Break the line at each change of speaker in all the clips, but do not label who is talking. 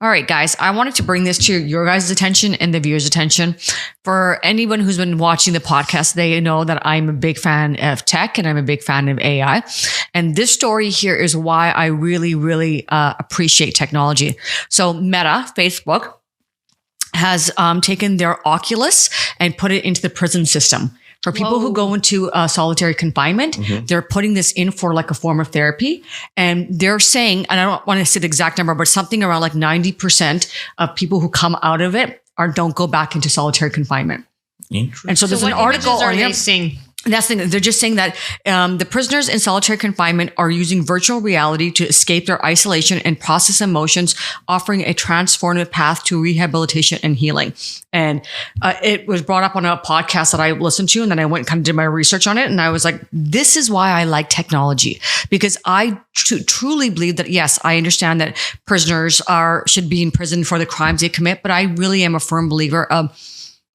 All right, guys, I wanted to bring this to your guys' attention and the viewers' attention. For anyone who's been watching the podcast, they know that I'm a big fan of tech and I'm a big fan of AI. And this story here is why I really, really appreciate technology. So Meta, Facebook, has taken their Oculus and put it into the prison system. For people who go into solitary confinement, they're putting this in for like a form of therapy. And they're saying, and I don't want to say the exact number, but something around like 90% of people who come out of it don't go back into solitary confinement.
Interesting.
And so there's an article on here. That's the thing. They're just saying that the prisoners in solitary confinement are using virtual reality to escape their isolation and process emotions, offering a transformative path to rehabilitation and healing. And it was brought up on a podcast that I listened to, and then I went and kind of did my research on it. And I was like, this is why I like technology, because I truly believe that, yes, I understand that prisoners should be in prison for the crimes they commit, but I really am a firm believer of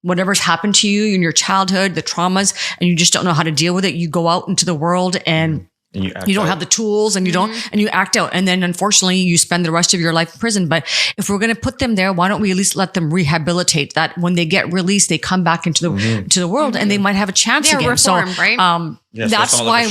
whatever's happened to you in your childhood, the traumas, and you just don't know how to deal with it. You go out into the world and you don't have the tools and you act out. And then unfortunately you spend the rest of your life in prison. But if we're going to put them there, why don't we at least let them rehabilitate that when they get released, they come back into the world and they might have a chance again.
Reform, right?
Yes, that's why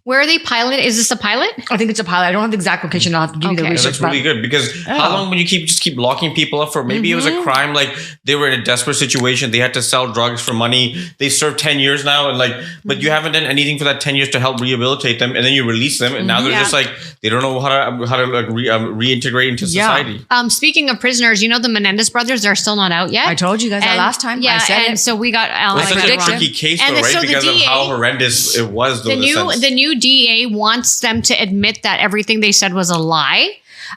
where are they pilot? Is this a pilot?
I think it's a pilot. I don't have the exact location. I'll have to give you the research.
That's really good, because how long when you just keep locking people up for maybe it was a crime, like they were in a desperate situation, they had to sell drugs for money, they served 10 years now, and but you haven't done anything for that 10 years to help rehabilitate them, and then you release them, and now they're just like, they don't know how to reintegrate into society.
Speaking of prisoners, you know the Menendez brothers are still not out yet.
I told you guys that last time.
Yeah,
I said
and
it.
so we got Alan.
It's such a tricky case though, right? Because of how horrendous it was.
The new DA wants them to admit that everything they said was a lie.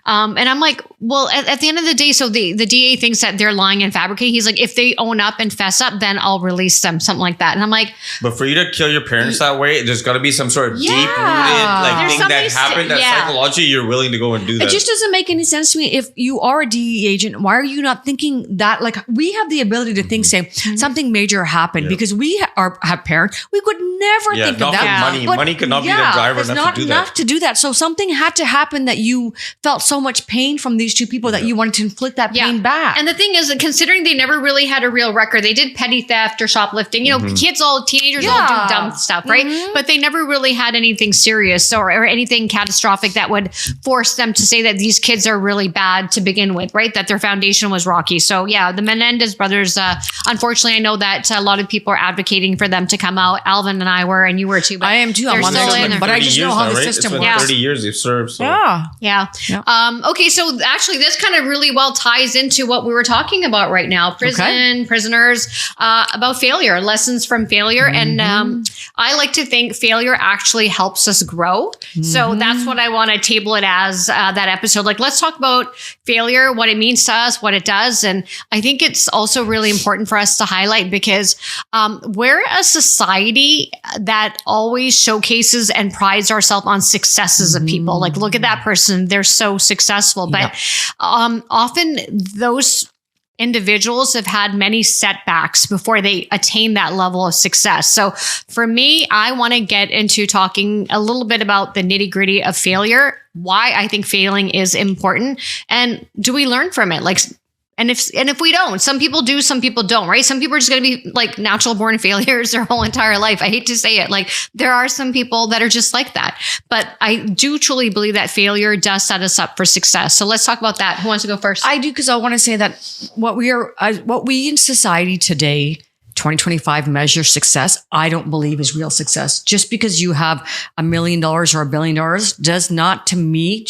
And I'm like, well, at the end of the day, so the DA thinks that they're lying and fabricating. He's like, if they own up and fess up, then I'll release them, something like that. And I'm like,
but for you to kill your parents that way, there's got to be some sort of deep-rooted thing that happened that psychologically you're willing to go and do that.
It just doesn't make any sense to me. If you are a DEA agent, why are you not thinking that? Like, we have the ability to think, say, something major happened because we have parents. We could never think of that.
Money could not be the driver enough
to do that. So something had to happen that you felt so much pain from these two people that you wanted to inflict that pain back.
And the thing is that considering they never really had a real record, they did petty theft or shoplifting, you know, teenagers all do dumb stuff, right? But they never really had anything serious or anything catastrophic that would force them to say that these kids are really bad to begin with, right? That their foundation was rocky. So yeah, the Menendez brothers, unfortunately, I know that a lot of people are advocating for them to come out. Alvin and I were, and you were too. But
I am too. I'm on there, but I just know how the system works.
30 years they've served. So.
Yeah. Okay, so actually this kind of really well ties into what we were talking about right now. Prisoners, about failure, lessons from failure. And I like to think failure actually helps us grow. So that's what I want to table it as, that episode. Like, let's talk about failure, what it means to us, what it does. And I think it's also really important for us to highlight because we're a society that always showcases and prides ourselves on successes of people. Like, look at that person. They're so successful. But often those individuals have had many setbacks before they attain that level of success. So for me, I want to get into talking a little bit about the nitty-gritty of failure, why I think failing is important, and do we learn from it? Like, and if we don't, some people do, some people don't, right? Some people are just going to be like natural born failures their whole entire life. I hate to say it. Like, there are some people that are just like that, but I do truly believe that failure does set us up for success. So let's talk about that. Who wants to go first?
I do, because I want to say that what we in society today, 2025, measure success, I don't believe is real success. Just because you have $1 million or $1 billion does not, to me,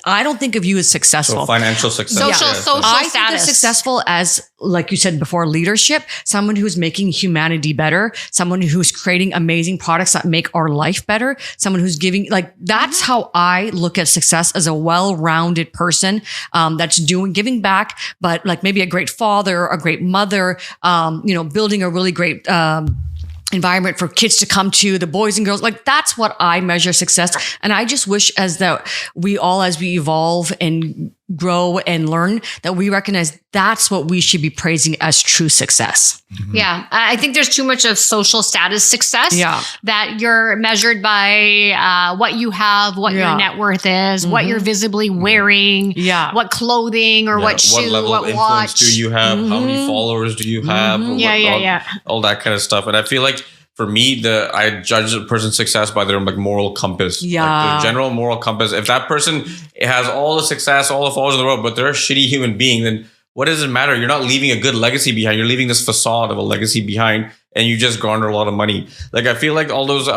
I don't think of you as successful.
So financial success.
Social
I
status.
think of successful as, like you said before, leadership, someone who's making humanity better, someone who's creating amazing products that make our life better, someone who's giving, like, that's how I look at success, as a well-rounded person that's giving back, but like maybe a great father, a great mother, building a really great environment for kids to come to, the boys and girls. Like, that's what I measure success. And I just wish as we evolve and grow and learn, that we recognize that's what we should be praising as true success.
Yeah. I think there's too much of social status success
Yeah.
that you're measured by what you have, what your net worth is, what you're visibly wearing, what clothing or what shoe,
what level
what
of influence
watch.
do you have? How many followers do you have? All that kind of stuff. And I feel like for me, I judge a person's success by their like moral compass.
Yeah.
Like their general moral compass. If that person has all the success, all the followers in the world, but they're a shitty human being, then what does it matter? You're not leaving a good legacy behind. You're leaving this facade of a legacy behind, and you just garner a lot of money. Like I feel like all those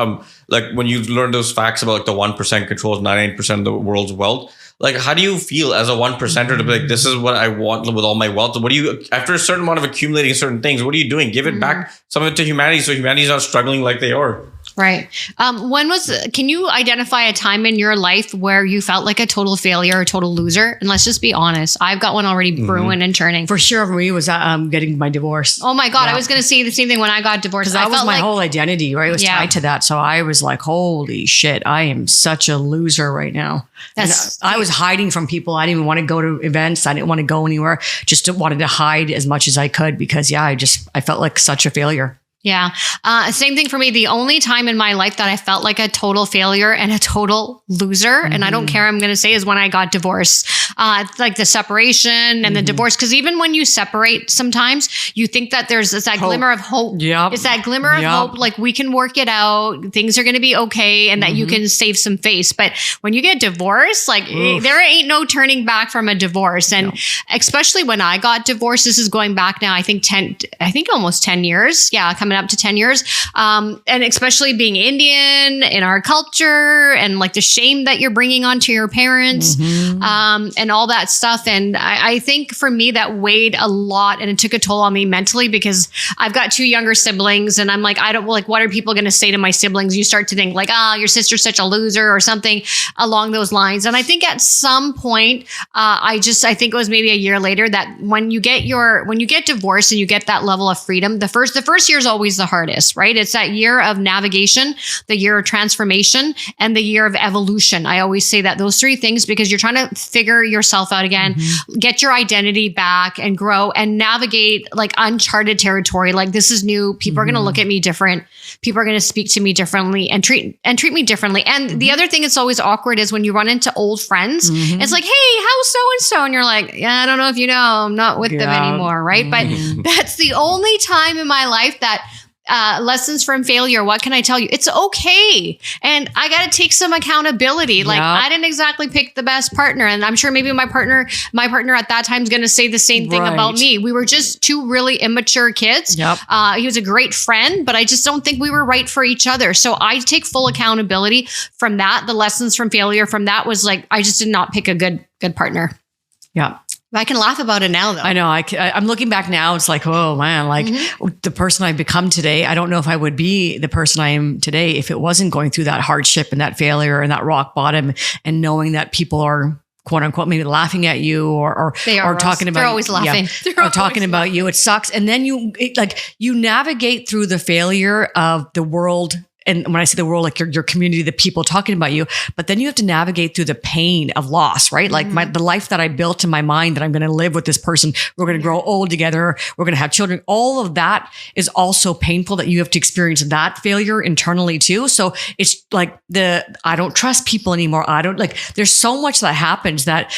like when you learn those facts about like the 1% controls 99% of the world's wealth. Like, how do you feel as a 1%er to be like, this is what I want with all my wealth? What do you, after a certain amount of accumulating certain things, what are you doing? Give it back, some of it to humanity, so humanity's not struggling like they are.
Right. Can you identify a time in your life where you felt like a total failure, a total loser? And let's just be honest. I've got one already brewing and churning.
For sure, for me was getting my divorce.
Oh my God. I was going to say the same thing when I got divorced.
Because that was my whole identity, right? It was tied to that. So I was like, holy shit, I am such a loser right now. I was hiding from people. I didn't even want to go to events. I didn't want to go anywhere. Just wanted to hide as much as I could because I felt like such a failure.
Yeah. Same thing for me. The only time in my life that I felt like a total failure and a total loser, and I don't care, I'm going to say, is when I got divorced. Like the separation and the divorce. Because even when you separate, sometimes you think that there's that glimmer of hope.
Yep.
It's that glimmer of hope. Like we can work it out. Things are going to be okay. And that you can save some face. But when you get divorced, like there ain't no turning back from a divorce. And especially when I got divorced, this is going back now, I think almost 10 years. Yeah. Coming up to 10 years. And especially being Indian in our culture and like the shame that you're bringing onto your parents, and all that stuff. And I think for me that weighed a lot and it took a toll on me mentally because I've got 2 younger siblings and I'm like, what are people going to say to my siblings? You start to think like, your sister's such a loser or something along those lines. And I think at some point, I think it was maybe a year later that when you get divorced and you get that level of freedom, the first year is always the hardest, right? It's that year of navigation, the year of transformation, and the year of evolution. I always say that those 3 things because you're trying to figure yourself out again, get your identity back and grow and navigate like uncharted territory. Like this is new. People are going to look at me different. People are going to speak to me differently and treat me differently. And the other thing that's always awkward is when you run into old friends, it's like, hey, how's so-and-so? And you're like, yeah, I don't know if you know, I'm not with them anymore. Right. But that's the only time in my life that lessons from failure. What can I tell you? It's okay. And I got to take some accountability. Like I didn't exactly pick the best partner. And I'm sure maybe my partner at that time is going to say the same thing about me. We were just 2 really immature kids. He was a great friend, but I just don't think we were right for each other. So I take full accountability from that. The lessons from failure from that was like, I just did not pick a good partner.
Yeah.
I can laugh about it now, though.
I know. I'm looking back now. It's like, oh man, like the person I've become today. I don't know if I would be the person I am today if it wasn't going through that hardship and that failure and that rock bottom and knowing that people are quote unquote maybe laughing at you or talking about.
They're always laughing.
Or talking about you. It sucks. And then you navigate through the failure of the world. And when I say the world, like your community, the people talking about you, but then you have to navigate through the pain of loss, right? Like the life that I built in my mind that I'm going to live with this person. We're going to grow old together. We're going to have children. All of that is also painful that you have to experience that failure internally too. So it's like I don't trust people anymore. There's so much that happens that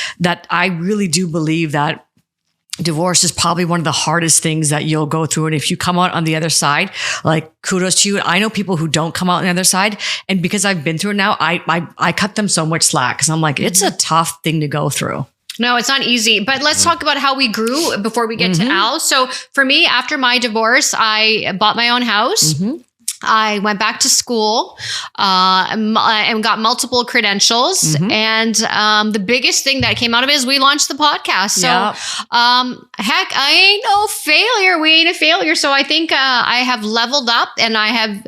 I really do believe that divorce is probably one of the hardest things that you'll go through. And if you come out on the other side, like kudos to you. I know people who don't come out on the other side. And because I've been through it now, I cut them so much slack because I'm like, it's a tough thing to go through.
No, it's not easy. But let's talk about how we grew before we get to Al. So for me, after my divorce, I bought my own house. I went back to school and got multiple credentials. And the biggest thing that came out of it is we launched the podcast. So heck, I ain't no failure. We ain't a failure. So I think I have leveled up and I have,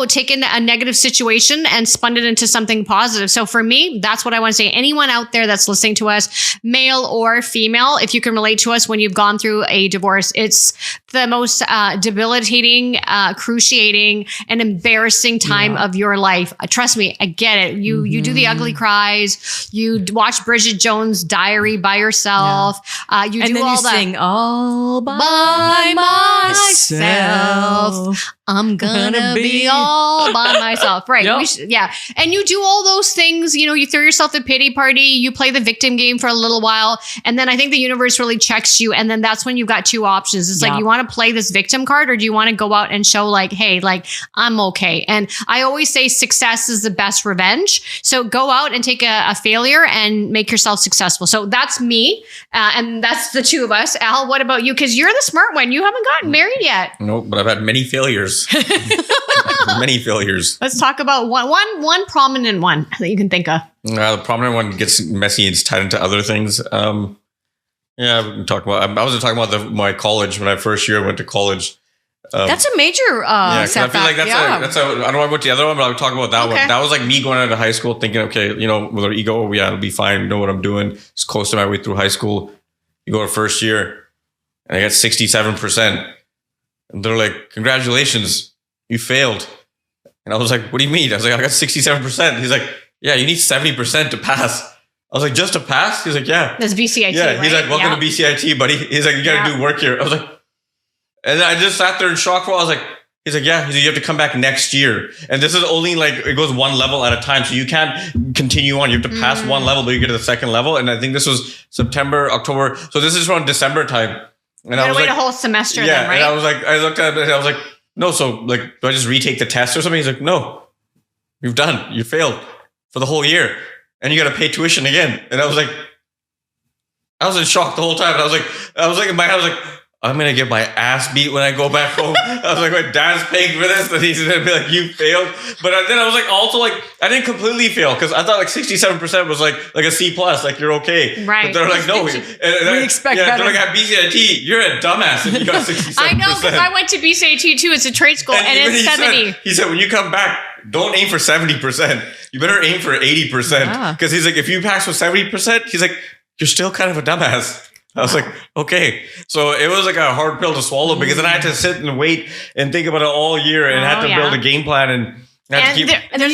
taken a negative situation and spun it into something positive. So for me, that's what I want to say. Anyone out there that's listening to us, male or female, if you can relate to us when you've gone through a divorce, it's the most debilitating, cruciating, having an embarrassing time of your life. Trust me, I get it. You do the ugly cries. You watch Bridget Jones' Diary by yourself. You
and
do
then
all
you
that.
sing all by myself.
I'm gonna be all by myself. Right.
Yep.
And you do all those things, you throw yourself a pity party, you play the victim game for a little while. And then I think the universe really checks you. And then that's when you've got two options. It's like, you want to play this victim card, or do you want to go out and show like, hey, like I'm okay. And I always say success is the best revenge. So go out and take a failure and make yourself successful. So that's me. And that's the two of us. Al, what about you? Because you're the smart one. You haven't gotten married yet.
Nope, but I've had many failures. Many failures.
Let's talk about one prominent one that you can think of.
The prominent one gets messy and it's tied into other things. We can talk about. I was talking about my college when I first year went to college.
That's a major setback.
I feel like that's a. I don't know about the other one, but I would talk about that one. That was like me going into high school thinking, okay, with our ego, it'll be fine. We know what I'm doing. It's close to my way through high school. You go to first year, and I got 67%. And they're like, congratulations, you failed. And I was like, what do you mean? I was like, I got 67%. He's like, yeah, you need 70% to pass. I was like, just to pass? He's like, yeah.
That's BCIT,
yeah.
right?
He's like, welcome to BCIT, buddy. He's like, you got to do work here. I was like, and I just sat there in shock for a while. I was like, he's like, yeah. He's like, you have to come back next year. And this is only like, it goes one level at a time. So you can't continue on. You have to pass one level, but you get to the second level. And I think this was September, October. So this is around December time. And I was
wait
like,
a whole semester then, right?
And I was like, I looked at it and I was like, no, so like, do I just retake the test or something? He's like, no, you've done. You failed for the whole year. And you got to pay tuition again. And I was like, I was in shock the whole time. And I was like in my head, I was like, I'm going to get my ass beat when I go back home. I was like, my dad's paying for this. And he's going to be like, you failed. But then I was like, also like, I didn't completely fail because I thought like 67% was like a C+, like you're okay.
Right.
But they're like, no.
We expect better.
They're like, at BCIT, you're a dumbass if you got 67%.
I know, because I went to BCIT too. It's a trade school and it's 70.
He said, when you come back, don't aim for 70%. You better aim for 80%. Because he's like, if you pass with 70%, he's like, you're still kind of a dumbass. I was like, okay. So it was like a hard pill to swallow because then I had to sit and wait and think about it all year and had to build a game plan and
then you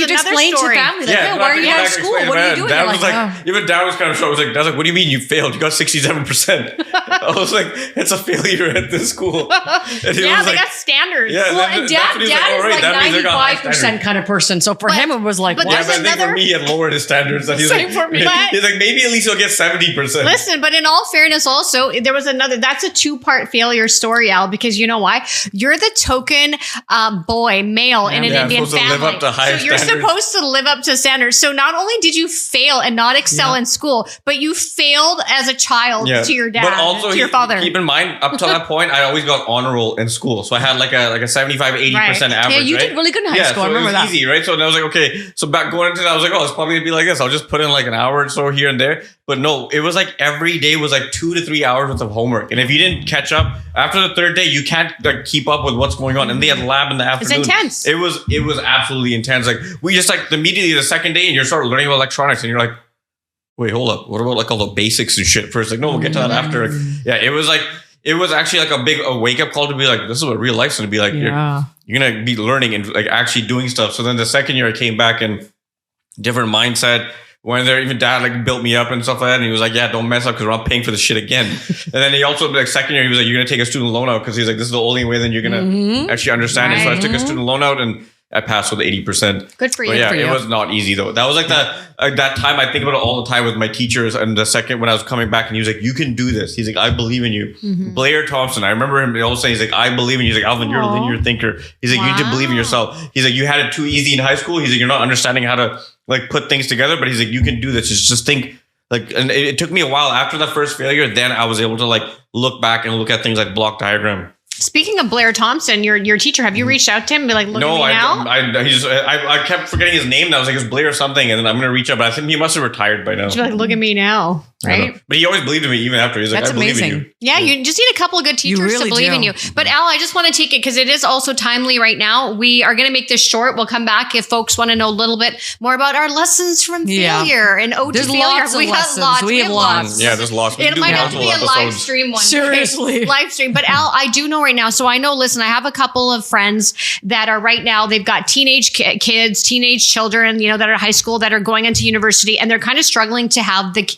explain to family, like, why are you out of school? What are you doing?
Dad was like, even Dad was kind of shocked. I was like, what do you mean you failed? You got 67%. I was like, it's a failure at this school. And
they got standards.
Yeah,
well, and Dad is like 95% kind of person. So for him, it was like,
but
I think for me, he had lowered his standards. He's
Same for me.
He's like, maybe at least you'll get 70%.
Listen, but in all fairness, also, there was that's a 2-part failure story, Al, because you know why? You're the token male in an Indian family.
Up to higher
so you're supposed to live up to standards. So not only did you fail and not excel in school, but you failed as a child to your dad,
but also
to your father.
Keep in mind, up to that point, I always got honor roll in school. So I had like a 75, 80% average.
Yeah, you did really good in high school.
So
I remember
it was easy, right? So I was like, okay. So back going into that, I was like, oh, it's probably gonna be like this. I'll just put in like an hour or so here and there. But no, it was like every day was like 2 to 3 hours worth of homework. And if you didn't catch up after the third day, you can't like keep up with what's going on. And they had lab in the afternoon.
It's intense.
It was absolutely intense. Like we just like immediately the second day and you're sort of learning about electronics and you're like, wait, hold up. What about like all the basics and shit first? Like, no, we'll get to that after. Like, it was actually like a big wake up call to be like, this is what real life's going to be like. You're going to be learning and like actually doing stuff. So then the second year I came back and different mindset. When there, even Dad like built me up and stuff like that, and he was like, "Yeah, don't mess up because we're not paying for this shit again." And then he also like second year, he was like, "You're gonna take a student loan out because he's like, this is the only way then you're gonna actually understand it." So I took a student loan out and I passed with 80%.
Good for you.
But yeah, it was not easy though. That was like that time I think about it all the time with my teachers. And the second when I was coming back, and he was like, "You can do this." He's like, "I believe in you." Blair Thompson, I remember him always saying, "He's like, I believe in you." He's like, "Alvin, you're a linear thinker." He's like, "You need to believe in yourself." He's like, "You had it too easy in high school." He's like, "You're not understanding how to like put things together." But he's like, "You can do this. Just think." Like, and it took me a while after that first failure. Then I was able to like look back and look at things like block diagram.
Speaking of Blair Thompson, your teacher, have you reached out to him and be like, look at me now?
I kept forgetting his name. And I was like, it's Blair or something. And then I'm going to reach out. But I think he must have retired by now.
She'd be like, look at me now. right?
But he always believed in me even after. He's like,
That's
I believe in
amazing.
you.
Yeah, you just need a couple of good teachers
really
to believe
do.
in you. But Al, I just want to take it because it is also timely right now. We are going to make this short. We'll come back if folks want to know a little bit more about our lessons from failure and ode to
There's
failure.
lots of
We have
lessons.
lots.
We have lots.
Yeah, there's lots. We
It
do
might have to be a
multiple
live
episodes.
stream one.
Seriously.
Okay, live stream. But Al, I do know right now. So I know, listen, I have a couple of friends that are right now, they've got teenage kids, teenage children, that are high school, that are going into university, and they're kind of struggling to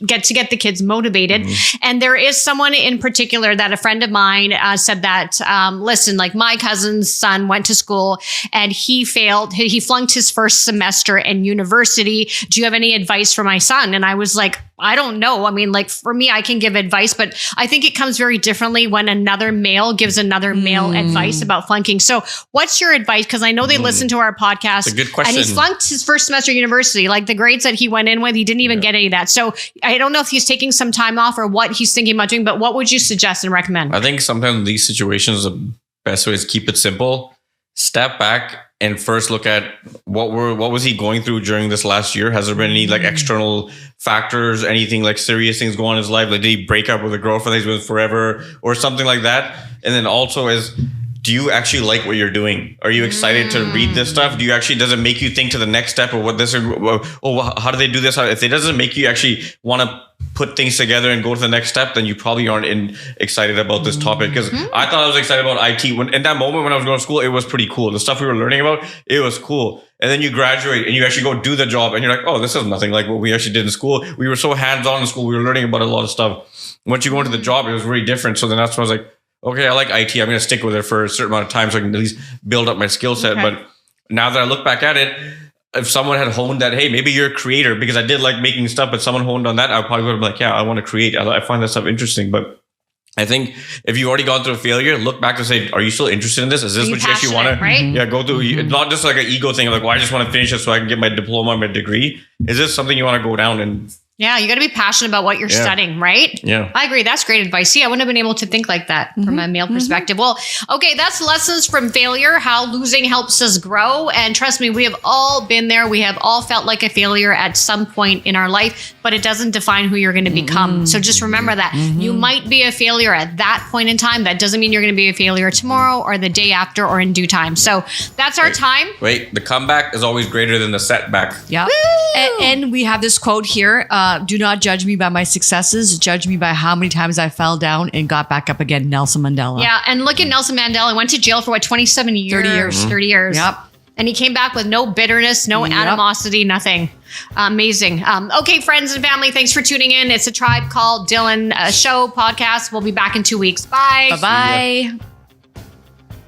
get the kids motivated. And there is someone in particular that a friend of mine said that, listen, like my cousin's son went to school and he failed. He flunked his first semester in university. Do you have any advice for my son? And I was like, I don't know. I mean, like for me, I can give advice, but I think it comes very differently when another male gives another male advice about flunking. So what's your advice? Because I know they listen to our podcast.
It's a good question.
And he flunked his first semester of university. Like the grades that he went in with, he didn't even get any of that. So I don't know if he's taking some time off or what he's thinking about doing, but what would you suggest and recommend?
I think sometimes in these situations, the best way is keep it simple. Step back and first look at what was he going through during this last year? Has there been any like external factors, anything like serious things go on in his life? Like did he break up with a girlfriend that he's with forever or something like that? And then also do you actually like what you're doing? Are you excited to read this stuff? Does it make you think to the next step or what this, how do they do this? If it doesn't make you actually want to put things together and go to the next step, then you probably aren't excited about this topic. Because I thought I was excited about IT. In that moment when I was going to school, it was pretty cool. The stuff we were learning about, it was cool. And then you graduate and you actually go do the job and you're like, oh, this is nothing like what we actually did in school. We were so hands-on in school. We were learning about a lot of stuff. Once you go into the job, it was really different. So then that's when I was like, okay, I like IT. I'm going to stick with it for a certain amount of time so I can at least build up my skill set.
Okay.
But now that I look back at it, if someone had honed that, hey, maybe you're a creator, because I did like making stuff, but someone honed on that, I probably would have been like, yeah, I want to create. I find that stuff interesting. But I think if you've already gone through a failure, look back to say, are you still interested in this? Is this what you actually want to
right?
go through? It's not just like an ego thing of like, well, I just want to finish it so I can get my diploma, my degree. Is this something you want to go down and...
Yeah, you got to be passionate about what you're studying, right?
Yeah.
I agree. That's great advice. See, I wouldn't have been able to think like that from a male perspective. Well, okay, that's lessons from failure, how losing helps us grow. And trust me, we have all been there. We have all felt like a failure at some point in our life, but it doesn't define who you're going to become. So just remember that. You might be a failure at that point in time. That doesn't mean you're going to be a failure tomorrow or the day after or in due time. So that's our time.
Wait, the comeback is always greater than the setback.
Yeah. And we have this quote here. Do not judge me by my successes. Judge me by how many times I fell down and got back up again. Nelson Mandela.
Yeah. And look at Nelson Mandela. Went to jail for 27 years?
30 years.
30 years.
Yep.
And he came back with no bitterness, no animosity, nothing. Amazing. Okay, friends and family, thanks for tuning in. It's a Tribe Called Dhillon show podcast. We'll be back in 2 weeks. Bye.
Bye-bye.